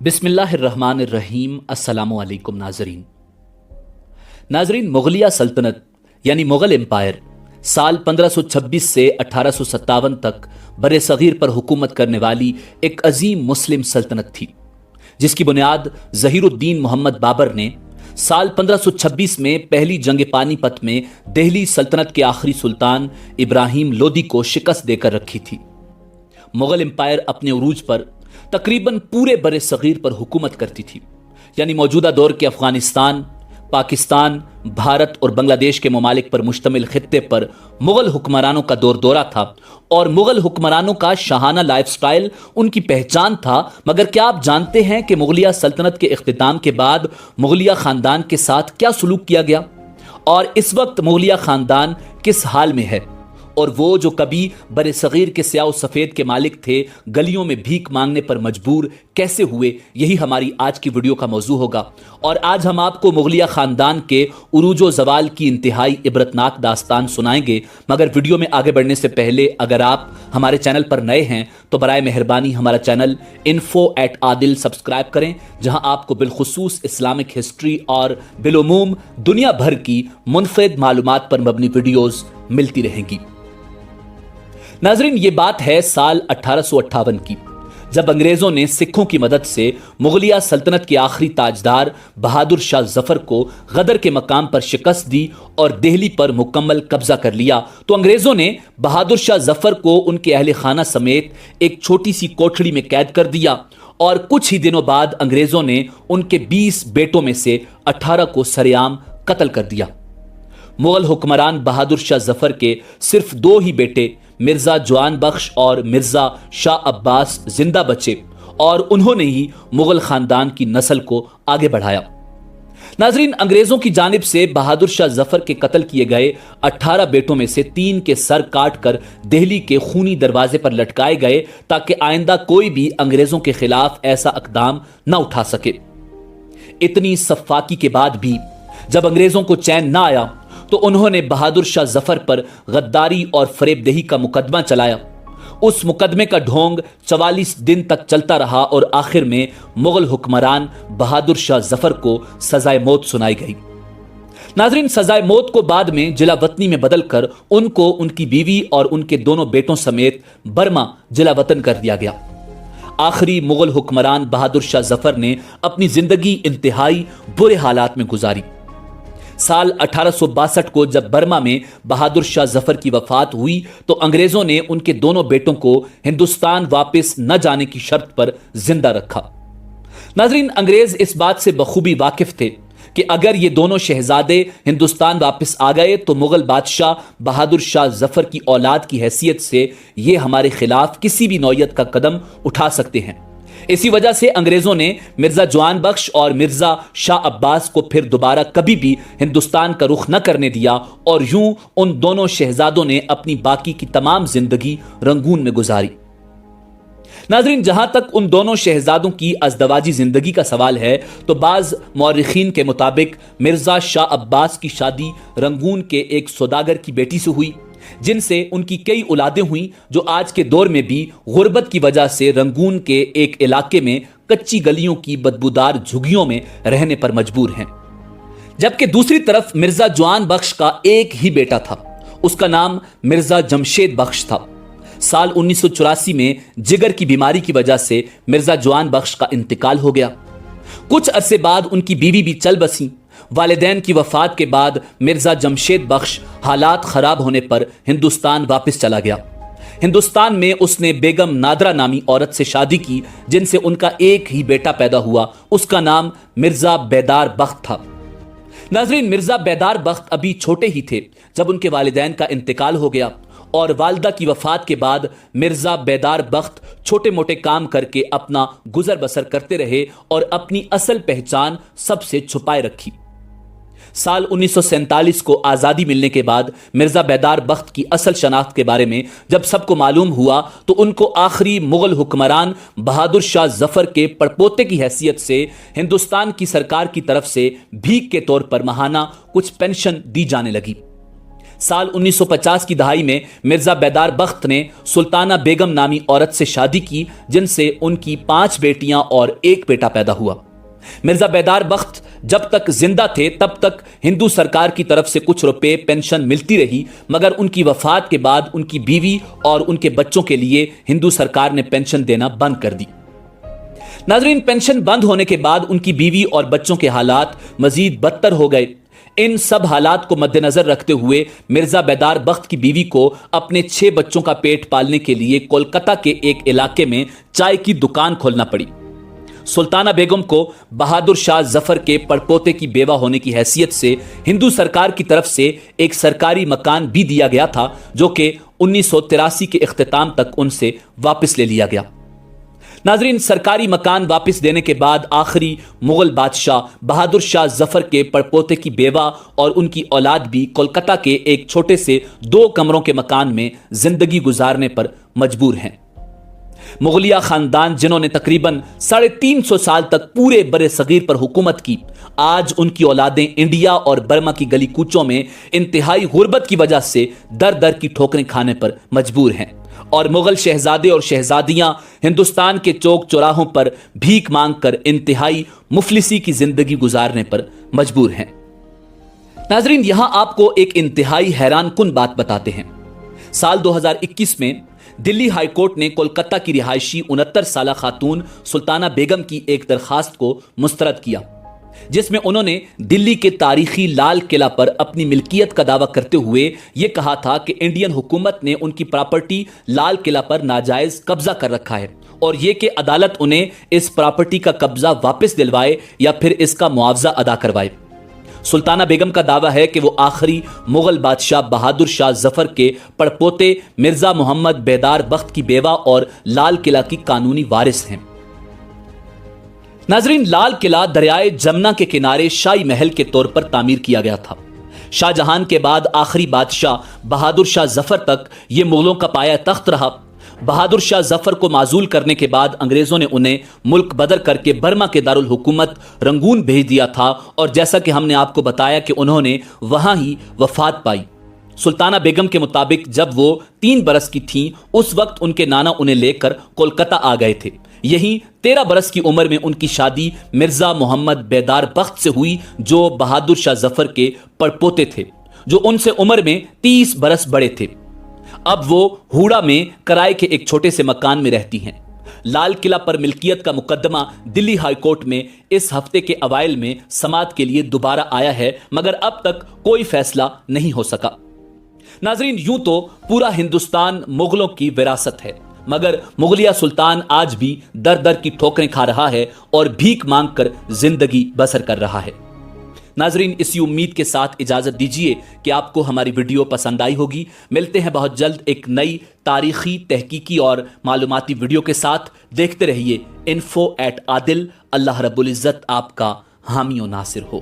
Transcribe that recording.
बिस्मिल्लाहिर्रहमानिर्रहीम। अस्सलामु अलैकुम नाजरीन, मुगलिया सल्तनत यानी मुगल एम्पायर साल 1526 से 1857 तक बरे सगीर पर हुकूमत करने वाली एक अजीम मुस्लिम सल्तनत थी, जिसकी बुनियाद ज़हीरुद्दीन मोहम्मद बाबर ने साल 1526 में पहली जंग पानीपत में दिल्ली सल्तनत के आखिरी सुल्तान इब्राहिम लोदी को शिकस्त देकर रखी थी। मुगल एम्पायर अपने उरूज पर तकरीबन पूरे बरे सगीर पर हुकूमत करती थी, यानी मौजूदा दौर के अफगानिस्तान, पाकिस्तान, भारत और बांग्लादेश के ममालिक पर मुश्तमिल खित्ते पर मुगल हुक्मरानों का दौर दौरा था और मुगल हुक्मरानों का शाहाना लाइफस्टाइल उनकी पहचान था। मगर क्या आप जानते हैं कि मुगलिया सल्तनत के इख्तिताम के बाद मुगलिया खानदान के साथ क्या सलूक किया गया और इस वक्त मुगलिया खानदान किस हाल में है? और वो जो कभी बरे सगीर के स्याह सफ़ेद के मालिक थे, गलियों में भीख मांगने पर मजबूर कैसे हुए? यही हमारी आज की वीडियो का मौजू होगा। और आज हम आपको मुगलिया ख़ानदान के उरूजो ज़वाल की इंतहाई इबरतनाक दास्तान सुनाएंगे। मगर वीडियो में आगे बढ़ने से पहले अगर आप हमारे चैनल पर नए हैं तो बराए मेहरबानी हमारा चैनल info@adil सब्सक्राइब करें, जहां आपको बिलखुसूस इस्लामिक हिस्ट्री और बिलुमूम दुनिया भर की मुनफरिद मालूमात पर मबनी वीडियोज़ मिलती रहेंगी। नाजरीन, ये बात है साल 1858 की, जब अंग्रेजों ने सिखों की मदद से मुगलिया सल्तनत के आखिरी ताजदार बहादुर शाह जफर को गदर के मकाम पर शिकस्त दी और दिल्ली पर मुकम्मल कब्जा कर लिया। तो अंग्रेजों ने बहादुर शाह जफर को उनके अहले खाना समेत एक छोटी सी कोठड़ी में कैद कर दिया और कुछ ही दिनों बाद अंग्रेजों ने उनके 20 बेटों में से 18 को सरेआम कत्ल कर दिया। मुगल हुक्मरान बहादुर शाह जफर के सिर्फ 2 ही बेटे मिर्जा जवान बख्श और मिर्जा शाह अब्बास जिंदा बचे और उन्होंने ही मुगल खानदान की नस्ल को आगे बढ़ाया। नाजरीन, अंग्रेजों की जानिब से बहादुर शाह जफर के कत्ल किए गए 18 बेटों में से 3 के सर काट कर दिल्ली के खूनी दरवाजे पर लटकाए गए, ताकि आइंदा कोई भी अंग्रेजों के खिलाफ ऐसा इकदाम न उठा सके। इतनी सफाकी के बाद भी जब अंग्रेजों को चैन न आया तो उन्होंने बहादुर शाह जफर पर गद्दारी और फरेबदही का मुकदमा चलाया। उस मुकदमे का ढोंग 44 दिन तक चलता रहा और आखिर में मुगल हुक्मरान बहादुर शाह जफर को सजाए मौत सुनाई गई। नाजरीन, सजाए मौत को बाद में जिला वतनी में बदलकर उनको उनकी बीवी और उनके दोनों बेटों समेत बर्मा जिला वतन कर दिया गया। आखिरी मुगल हुक्मरान बहादुर शाह जफर ने अपनी जिंदगी इंतहाई बुरे हालात में गुजारी। साल 1862 को जब बर्मा में बहादुर शाह जफर की वफात हुई तो अंग्रेजों ने उनके दोनों बेटों को हिंदुस्तान वापस न जाने की शर्त पर जिंदा रखा। नाजरीन, अंग्रेज इस बात से बखूबी वाकिफ थे कि अगर ये दोनों शहजादे हिंदुस्तान वापस आ गए तो मुगल बादशाह बहादुर शाह जफर की औलाद की हैसियत से ये हमारे खिलाफ किसी भी नौयत का कदम उठा सकते हैं। इसी वजह से अंग्रेजों ने मिर्जा जवान बख्श और मिर्जा शाह अब्बास को फिर दोबारा कभी भी हिंदुस्तान का रुख न करने दिया और यूं उन दोनों शहजादों ने अपनी बाकी की तमाम जिंदगी रंगून में गुजारी। नाजरीन, जहां तक उन दोनों शहजादों की अज़दवाजी जिंदगी का सवाल है तो बाज मौरिखीन के मुताबिक मिर्जा शाह अब्बास की शादी रंगून के एक सौदागर की बेटी से हुई, जिनसे उनकी कई औलादें हुई जो आज के दौर में भी गुर्बत की वजह से रंगून के एक इलाके में कच्ची गलियों की बदबूदार झुग्गियों में रहने पर मजबूर हैं। जबकि दूसरी तरफ मिर्जा जवान बख्श का एक ही बेटा था, उसका नाम मिर्जा जमशेद बख्श था। साल 1984 में जिगर की बीमारी की वजह से मिर्जा जवान बख्श का इंतकाल हो गया। कुछ अरसे बाद उनकी बीवी भी चल बसी। वालिदैन की वफात के बाद मिर्जा जमशेद बख्श हालात खराब होने पर हिंदुस्तान वापस चला गया। हिंदुस्तान में उसने बेगम नादरा नामी औरत से शादी की, जिनसे उनका एक ही बेटा पैदा हुआ। उसका नाम मिर्जा बेदार बख्त था। नाजरीन, मिर्जा बेदार बख्त अभी छोटे ही थे जब उनके वालिदैन का इंतकाल हो गया और वालिदा की वफात के बाद मिर्जा बेदार बख्त छोटे मोटे काम करके अपना गुजर बसर करते रहे और अपनी असल पहचान सबसे छुपाए रखी। साल 1947 को आज़ादी मिलने के बाद मिर्जा बेदार बख्त की असल शनाख्त के बारे में जब सबको मालूम हुआ तो उनको आखिरी मुगल हुक्मरान बहादुर शाह जफर के पड़पोते की हैसियत से हिंदुस्तान की सरकार की तरफ से भीख के तौर पर माहाना कुछ पेंशन दी जाने लगी। سال 1950 کی دہائی میں مرزا بیدار بخت نے سلطانہ بیگم نامی عورت سے شادی کی، جن سے ان کی 5 بیٹیاں اور 1 بیٹا پیدا ہوا۔ مرزا بیدار بخت جب تک زندہ تھے تب تک ہندو سرکار کی طرف سے کچھ روپے پینشن ملتی رہی، مگر ان کی وفات کے بعد ان کی بیوی اور ان کے بچوں کے لیے ہندو سرکار نے پینشن دینا بند کر دی۔ ناظرین، پینشن بند ہونے کے بعد ان کی بیوی اور بچوں کے حالات مزید بدتر ہو گئے۔ ان سب حالات کو مد نظر رکھتے ہوئے مرزا بیدار بخت کی بیوی کو اپنے 6 بچوں کا پیٹ پالنے کے لیے کولکتہ کے ایک علاقے میں چائے کی دکان کھولنا پڑی۔ سلطانہ بیگم کو بہادر شاہ ظفر کے پڑپوتے کی بیوہ ہونے کی حیثیت سے ہندو سرکار کی طرف سے ایک سرکاری مکان بھی دیا گیا تھا، جو کہ 1983 کے اختتام تک ان سے واپس لے لیا گیا۔ ناظرین، سرکاری مکان واپس دینے کے بعد آخری مغل بادشاہ بہادر شاہ ظفر کے پڑپوتے کی بیوہ اور ان کی اولاد بھی کولکتہ کے ایک چھوٹے سے 2 کمروں کے مکان میں زندگی گزارنے پر مجبور ہیں۔ مغلیہ خاندان، جنہوں نے تقریباً 350 سال تک پورے برِ صغیر پر حکومت کی، آج ان کی اولادیں انڈیا اور برما کی گلی کوچوں میں انتہائی غربت کی وجہ سے در در کی ٹھوکریں کھانے پر مجبور ہیں، اور مغل شہزادے اور شہزادیاں ہندوستان کے چوک چوراہوں پر بھیک مانگ کر انتہائی مفلسی کی زندگی گزارنے پر مجبور ہیں۔ ناظرین، یہاں آپ کو ایک انتہائی حیران کن بات بتاتے ہیں۔ سال 2021 میں دلی ہائی کورٹ نے کولکتہ کی رہائشی 69 سالہ خاتون سلطانہ بیگم کی ایک درخواست کو مسترد کیا، جس میں انہوں نے دلی کے تاریخی لال قلعہ پر اپنی ملکیت کا دعویٰ کرتے ہوئے یہ کہا تھا کہ انڈین حکومت نے ان کی پراپرٹی لال قلعہ پر ناجائز قبضہ کر رکھا ہے، اور یہ کہ عدالت انہیں اس پراپرٹی کا قبضہ واپس دلوائے یا پھر اس کا معاوضہ ادا کروائے۔ سلطانہ بیگم کا دعویٰ ہے کہ وہ آخری مغل بادشاہ بہادر شاہ ظفر کے پڑپوتے مرزا محمد بیدار بخت کی بیوہ اور لال قلعہ کی قانونی وارث ہیں۔ ناظرین، لال قلعہ دریائے جمنا کے کنارے شاہی محل کے طور پر تعمیر کیا گیا تھا۔ شاہ جہان کے بعد آخری بادشاہ بہادر شاہ ظفر تک یہ مغلوں کا پایہ تخت رہا۔ بہادر شاہ ظفر کو معزول کرنے کے بعد انگریزوں نے انہیں ملک بدر کر کے برما کے دارالحکومت رنگون بھیج دیا تھا، اور جیسا کہ ہم نے آپ کو بتایا کہ انہوں نے وہاں ہی وفات پائی۔ سلطانہ بیگم کے مطابق جب وہ 3 برس کی تھیں اس وقت ان کے نانا انہیں لے کر کولکتہ آ گئے تھے۔ یہیں 13 برس کی عمر میں ان کی شادی مرزا محمد بیدار بخت سے ہوئی، جو بہادر شاہ ظفر کے پڑپوتے تھے، جو ان سے عمر میں 30 برس بڑے تھے۔ اب وہ ہوڑا میں کرائے کے ایک چھوٹے سے مکان میں رہتی ہیں۔ لال قلعہ پر ملکیت کا مقدمہ دلی ہائی کورٹ میں اس ہفتے کے اوائل میں سماعت کے لیے دوبارہ آیا ہے، مگر اب تک کوئی فیصلہ نہیں ہو سکا۔ ناظرین، یوں تو پورا ہندوستان مغلوں کی وراثت ہے، مگر مغلیہ سلطان آج بھی در در کی ٹھوکریں کھا رہا ہے اور بھیک مانگ کر زندگی بسر کر رہا ہے۔ ناظرین، اسی امید کے ساتھ اجازت دیجیے کہ آپ کو ہماری ویڈیو پسند آئی ہوگی۔ ملتے ہیں بہت جلد ایک نئی تاریخی، تحقیقی اور معلوماتی ویڈیو کے ساتھ۔ دیکھتے رہیے info@adil۔ اللہ رب العزت آپ کا حامی و ناصر ہو۔